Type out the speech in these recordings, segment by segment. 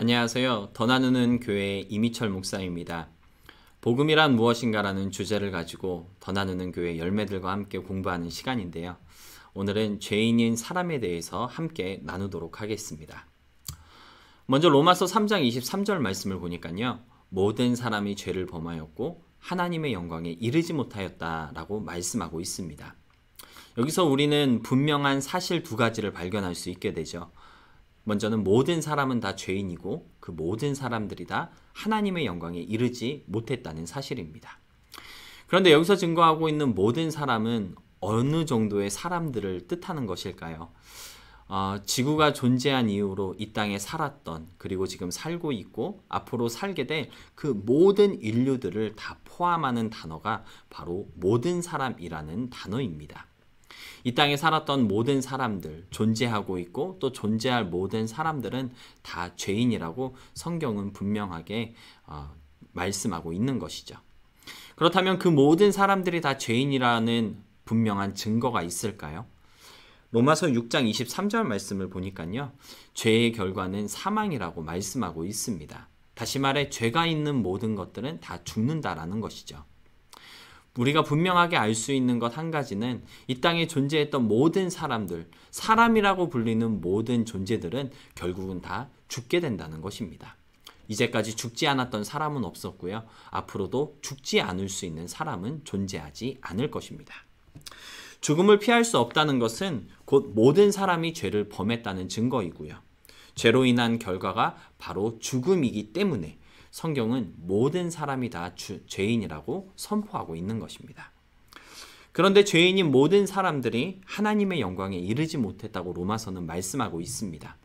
안녕하세요. 더 나누는 교회 이미철 목사입니다. 복음이란 무엇인가라는 주제를 가지고 더 나누는 교회 열매들과 함께 공부하는 시간인데요. 오늘은 죄인인 사람에 대해서 함께 나누도록 하겠습니다. 먼저 로마서 3장 23절 말씀을 보니까요. 모든 사람이 죄를 범하였고 하나님의 영광에 이르지 못하였다라고 말씀하고 있습니다. 여기서 우리는 분명한 사실 두 가지를 발견할 수 있게 되죠. 먼저는 모든 사람은 다 죄인이고 그 모든 사람들이 다 하나님의 영광에 이르지 못했다는 사실입니다. 그런데 여기서 증거하고 있는 모든 사람은 어느 정도의 사람들을 뜻하는 것일까요? 지구가 존재한 이후로 이 땅에 살았던, 그리고 지금 살고 있고 앞으로 살게 될 그 모든 인류들을 다 포함하는 단어가 바로 모든 사람이라는 단어입니다. 이 땅에 살았던 모든 사람들, 존재하고 있고 또 존재할 모든 사람들은 다 죄인이라고 성경은 분명하게 말씀하고 있는 것이죠. 그렇다면 그 모든 사람들이 다 죄인이라는 분명한 증거가 있을까요? 로마서 6장 23절 말씀을 보니까요. 죄의 결과는 사망이라고 말씀하고 있습니다. 다시 말해 죄가 있는 모든 것들은 다 죽는다라는 것이죠. 우리가 분명하게 알 수 있는 것 한 가지는 이 땅에 존재했던 모든 사람들, 사람이라고 불리는 모든 존재들은 결국은 다 죽게 된다는 것입니다. 이제까지 죽지 않았던 사람은 없었고요. 앞으로도 죽지 않을 수 있는 사람은 존재하지 않을 것입니다. 죽음을 피할 수 없다는 것은 곧 모든 사람이 죄를 범했다는 증거이고요. 죄로 인한 결과가 바로 죽음이기 때문에 성경은 모든 사람이 다 죄인이라고 선포하고 있는 것입니다. 그런데 죄인인 모든 사람들이 하나님의 영광에 이르지 못했다고 로마서는 말씀하고 있습니다.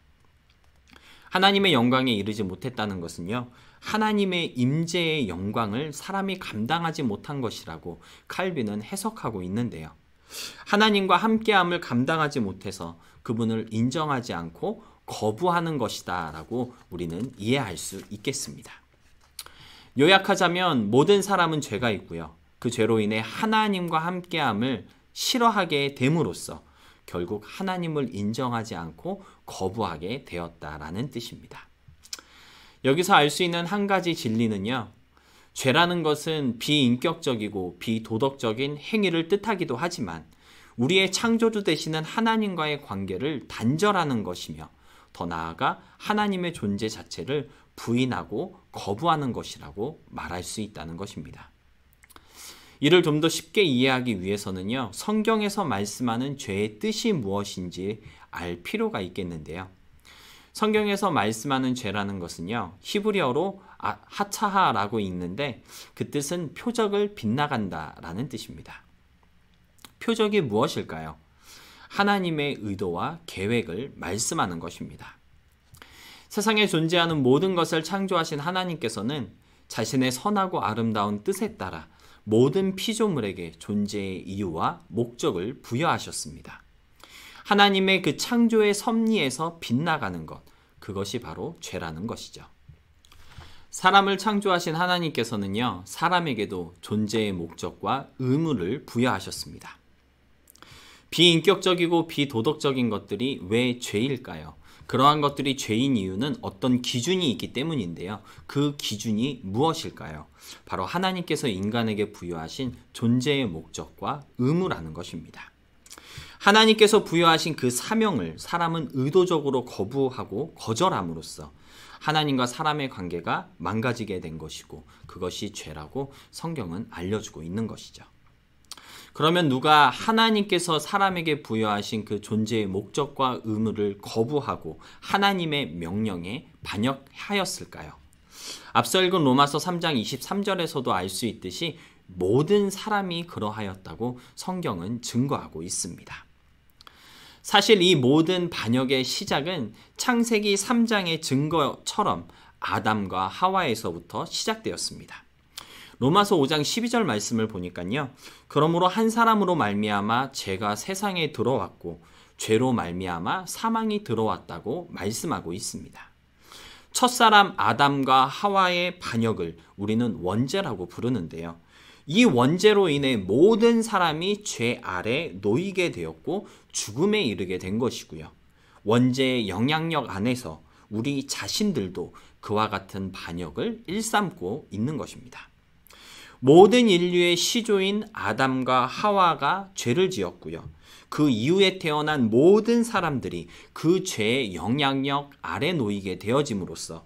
하나님의 영광에 이르지 못했다는 것은요. 하나님의 임재의 영광을 사람이 감당하지 못한 것이라고 칼빈은 해석하고 있는데요. 하나님과 함께함을 감당하지 못해서 그분을 인정하지 않고 거부하는 것이다 라고 우리는 이해할 수 있겠습니다. 요약하자면 모든 사람은 죄가 있고요. 그 죄로 인해 하나님과 함께함을 싫어하게 됨으로써 결국 하나님을 인정하지 않고 거부하게 되었다라는 뜻입니다. 여기서 알 수 있는 한 가지 진리는요. 죄라는 것은 비인격적이고 비도덕적인 행위를 뜻하기도 하지만 우리의 창조주 되시는 하나님과의 관계를 단절하는 것이며 더 나아가 하나님의 존재 자체를 부인하고 거부하는 것이라고 말할 수 있다는 것입니다. 이를 좀 더 쉽게 이해하기 위해서는요. 성경에서 말씀하는 죄의 뜻이 무엇인지 알 필요가 있겠는데요. 성경에서 말씀하는 죄라는 것은요. 히브리어로 하차하라고 있는데 그 뜻은 표적을 빗나간다라는 뜻입니다. 표적이 무엇일까요? 하나님의 의도와 계획을 말씀하는 것입니다. 세상에 존재하는 모든 것을 창조하신 하나님께서는 자신의 선하고 아름다운 뜻에 따라 모든 피조물에게 존재의 이유와 목적을 부여하셨습니다. 하나님의 그 창조의 섭리에서 빗나가는 것, 그것이 바로 죄라는 것이죠. 사람을 창조하신 하나님께서는요, 사람에게도 존재의 목적과 의무를 부여하셨습니다. 비인격적이고 비도덕적인 것들이 왜 죄일까요? 그러한 것들이 죄인 이유는 어떤 기준이 있기 때문인데요. 그 기준이 무엇일까요? 바로 하나님께서 인간에게 부여하신 존재의 목적과 의무라는 것입니다. 하나님께서 부여하신 그 사명을 사람은 의도적으로 거부하고 거절함으로써 하나님과 사람의 관계가 망가지게 된 것이고 그것이 죄라고 성경은 알려주고 있는 것이죠. 그러면 누가 하나님께서 사람에게 부여하신 그 존재의 목적과 의무를 거부하고 하나님의 명령에 반역하였을까요? 앞서 읽은 로마서 3장 23절에서도 알 수 있듯이 모든 사람이 그러하였다고 성경은 증거하고 있습니다. 사실 이 모든 반역의 시작은 창세기 3장의 증거처럼 아담과 하와에서부터 시작되었습니다. 로마서 5장 12절 말씀을 보니까요. 그러므로 한 사람으로 말미암아 죄가 세상에 들어왔고 죄로 말미암아 사망이 들어왔다고 말씀하고 있습니다. 첫사람 아담과 하와의 반역을 우리는 원죄라고 부르는데요. 이 원죄로 인해 모든 사람이 죄 아래 놓이게 되었고 죽음에 이르게 된 것이고요. 원죄의 영향력 안에서 우리 자신들도 그와 같은 반역을 일삼고 있는 것입니다. 모든 인류의 시조인 아담과 하와가 죄를 지었고요. 그 이후에 태어난 모든 사람들이 그 죄의 영향력 아래 놓이게 되어짐으로써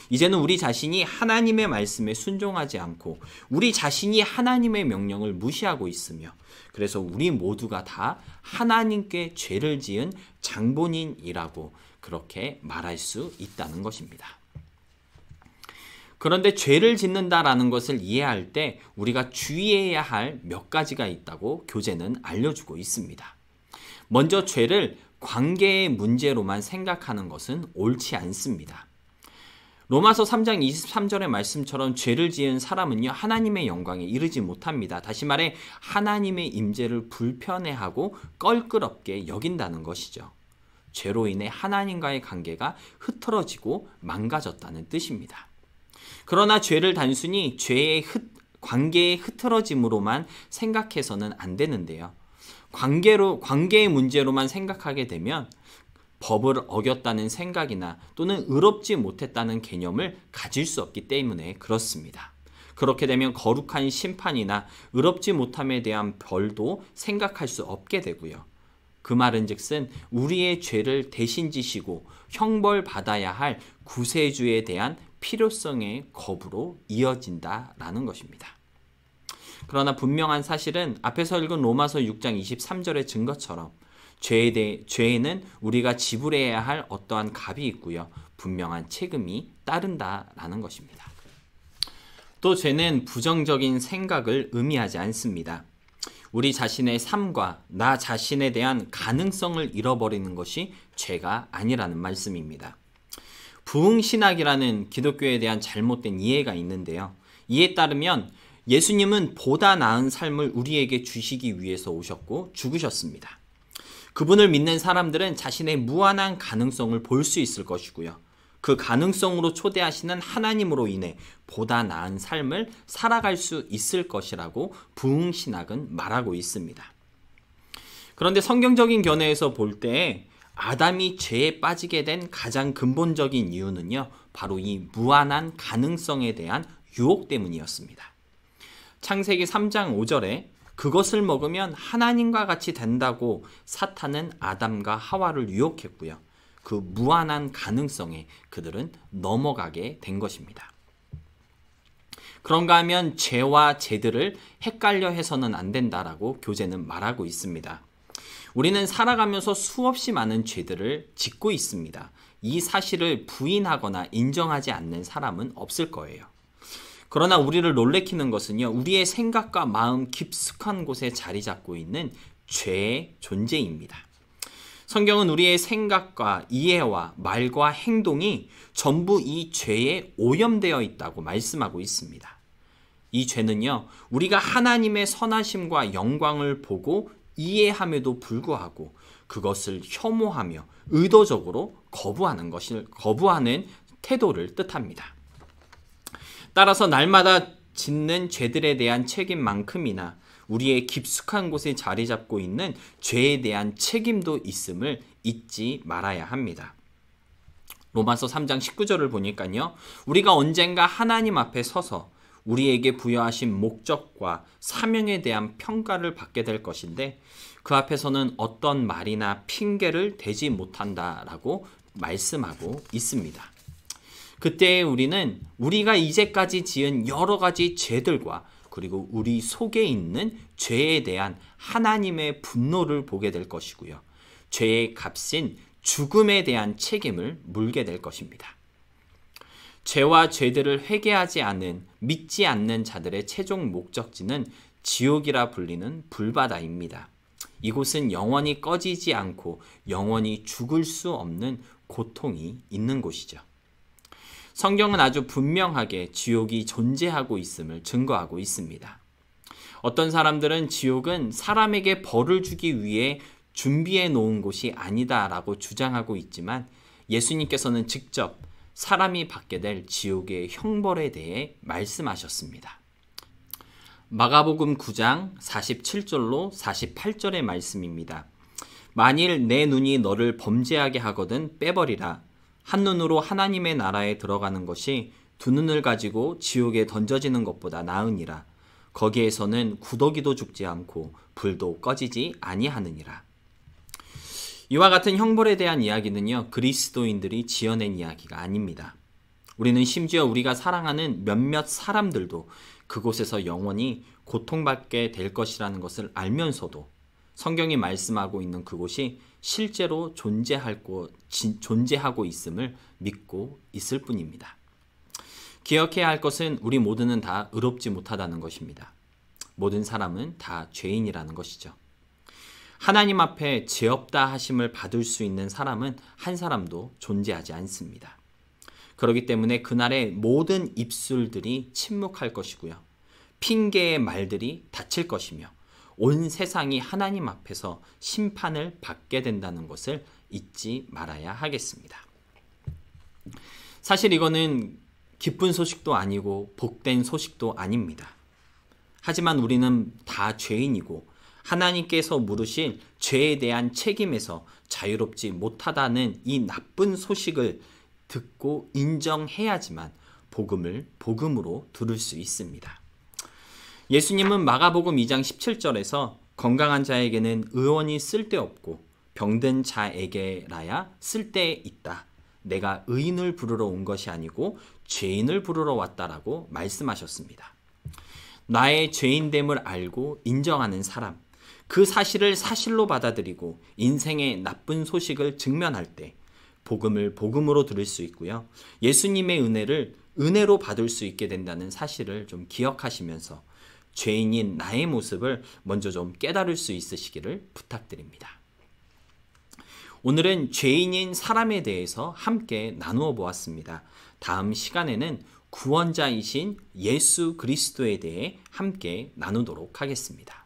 이제는 우리 자신이 하나님의 말씀에 순종하지 않고 우리 자신이 하나님의 명령을 무시하고 있으며 그래서 우리 모두가 다 하나님께 죄를 지은 장본인이라고 그렇게 말할 수 있다는 것입니다. 그런데 죄를 짓는다라는 것을 이해할 때 우리가 주의해야 할 몇 가지가 있다고 교재는 알려주고 있습니다. 먼저 죄를 관계의 문제로만 생각하는 것은 옳지 않습니다. 로마서 3장 23절의 말씀처럼 죄를 지은 사람은요 하나님의 영광에 이르지 못합니다. 다시 말해 하나님의 임재를 불편해하고 껄끄럽게 여긴다는 것이죠. 죄로 인해 하나님과의 관계가 흐트러지고 망가졌다는 뜻입니다. 그러나 죄를 단순히 관계의 흐트러짐으로만 생각해서는 안 되는데요. 관계의 문제로만 생각하게 되면 법을 어겼다는 생각이나 또는 의롭지 못했다는 개념을 가질 수 없기 때문에 그렇습니다. 그렇게 되면 거룩한 심판이나 의롭지 못함에 대한 벌도 생각할 수 없게 되고요. 그 말은즉슨 우리의 죄를 대신 지시고 형벌받아야 할 구세주에 대한 필요성의 거부로 이어진다라는 것입니다. 그러나 분명한 사실은 앞에서 읽은 로마서 6장 23절의 증거처럼 죄에는 우리가 지불해야 할 어떠한 값이 있고요. 분명한 책임이 따른다라는 것입니다. 또 죄는 부정적인 생각을 의미하지 않습니다. 우리 자신의 삶과 나 자신에 대한 가능성을 잃어버리는 것이 죄가 아니라는 말씀입니다. 부흥신학이라는 기독교에 대한 잘못된 이해가 있는데요. 이에 따르면 예수님은 보다 나은 삶을 우리에게 주시기 위해서 오셨고 죽으셨습니다. 그분을 믿는 사람들은 자신의 무한한 가능성을 볼 수 있을 것이고요. 그 가능성으로 초대하시는 하나님으로 인해 보다 나은 삶을 살아갈 수 있을 것이라고 부흥신학은 말하고 있습니다. 그런데 성경적인 견해에서 볼 때 아담이 죄에 빠지게 된 가장 근본적인 이유는요. 바로 이 무한한 가능성에 대한 유혹 때문이었습니다. 창세기 3장 5절에 그것을 먹으면 하나님과 같이 된다고 사탄은 아담과 하와를 유혹했고요. 그 무한한 가능성에 그들은 넘어가게 된 것입니다. 그런가 하면 죄와 제들을 헷갈려 해서는 안 된다라고 교재는 말하고 있습니다. 우리는 살아가면서 수없이 많은 죄들을 짓고 있습니다. 이 사실을 부인하거나 인정하지 않는 사람은 없을 거예요. 그러나 우리를 놀래키는 것은요. 우리의 생각과 마음 깊숙한 곳에 자리 잡고 있는 죄의 존재입니다. 성경은 우리의 생각과 이해와 말과 행동이 전부 이 죄에 오염되어 있다고 말씀하고 있습니다. 이 죄는요. 우리가 하나님의 선하심과 영광을 보고 이해함에도 불구하고 그것을 혐오하며 의도적으로 거부하는 태도를 뜻합니다. 따라서 날마다 짓는 죄들에 대한 책임만큼이나 우리의 깊숙한 곳에 자리 잡고 있는 죄에 대한 책임도 있음을 잊지 말아야 합니다. 로마서 3장 19절을 보니까요. 우리가 언젠가 하나님 앞에 서서 우리에게 부여하신 목적과 사명에 대한 평가를 받게 될 것인데 그 앞에서는 어떤 말이나 핑계를 대지 못한다라고 말씀하고 있습니다. 그때 우리는 우리가 이제까지 지은 여러 가지 죄들과 그리고 우리 속에 있는 죄에 대한 하나님의 분노를 보게 될 것이고요. 죄의 값인 죽음에 대한 책임을 물게 될 것입니다. 죄와 죄들을 회개하지 않은 믿지 않는 자들의 최종 목적지는 지옥이라 불리는 불바다입니다. 이곳은 영원히 꺼지지 않고 영원히 죽을 수 없는 고통이 있는 곳이죠. 성경은 아주 분명하게 지옥이 존재하고 있음을 증거하고 있습니다. 어떤 사람들은 지옥은 사람에게 벌을 주기 위해 준비해 놓은 곳이 아니다라고 주장하고 있지만 예수님께서는 직접 사람이 받게 될 지옥의 형벌에 대해 말씀하셨습니다. 마가복음 9장 47절로 48절의 말씀입니다. 만일 내 눈이 너를 범죄하게 하거든 빼버리라. 한눈으로 하나님의 나라에 들어가는 것이 두 눈을 가지고 지옥에 던져지는 것보다 나으니라. 거기에서는 구더기도 죽지 않고 불도 꺼지지 아니하느니라. 이와 같은 형벌에 대한 이야기는요, 그리스도인들이 지어낸 이야기가 아닙니다. 우리는 심지어 우리가 사랑하는 몇몇 사람들도 그곳에서 영원히 고통받게 될 것이라는 것을 알면서도 성경이 말씀하고 있는 그곳이 실제로 존재하고 있음을 믿고 있을 뿐입니다. 기억해야 할 것은 우리 모두는 다 의롭지 못하다는 것입니다. 모든 사람은 다 죄인이라는 것이죠. 하나님 앞에 죄 없다 하심을 받을 수 있는 사람은 한 사람도 존재하지 않습니다. 그렇기 때문에 그날의 모든 입술들이 침묵할 것이고요. 핑계의 말들이 닫힐 것이며 온 세상이 하나님 앞에서 심판을 받게 된다는 것을 잊지 말아야 하겠습니다. 사실 이거는 기쁜 소식도 아니고 복된 소식도 아닙니다. 하지만 우리는 다 죄인이고 하나님께서 물으실 죄에 대한 책임에서 자유롭지 못하다는 이 나쁜 소식을 듣고 인정해야지만 복음을 복음으로 들을 수 있습니다. 예수님은 마가복음 2장 17절에서 건강한 자에게는 의원이 쓸데없고 병든 자에게라야 쓸데있다. 내가 의인을 부르러 온 것이 아니고 죄인을 부르러 왔다라고 말씀하셨습니다. 나의 죄인됨을 알고 인정하는 사람, 그 사실을 사실로 받아들이고 인생의 나쁜 소식을 직면할 때 복음을 복음으로 들을 수 있고요. 예수님의 은혜를 은혜로 받을 수 있게 된다는 사실을 좀 기억하시면서 죄인인 나의 모습을 먼저 좀 깨달을 수 있으시기를 부탁드립니다. 오늘은 죄인인 사람에 대해서 함께 나누어 보았습니다. 다음 시간에는 구원자이신 예수 그리스도에 대해 함께 나누도록 하겠습니다.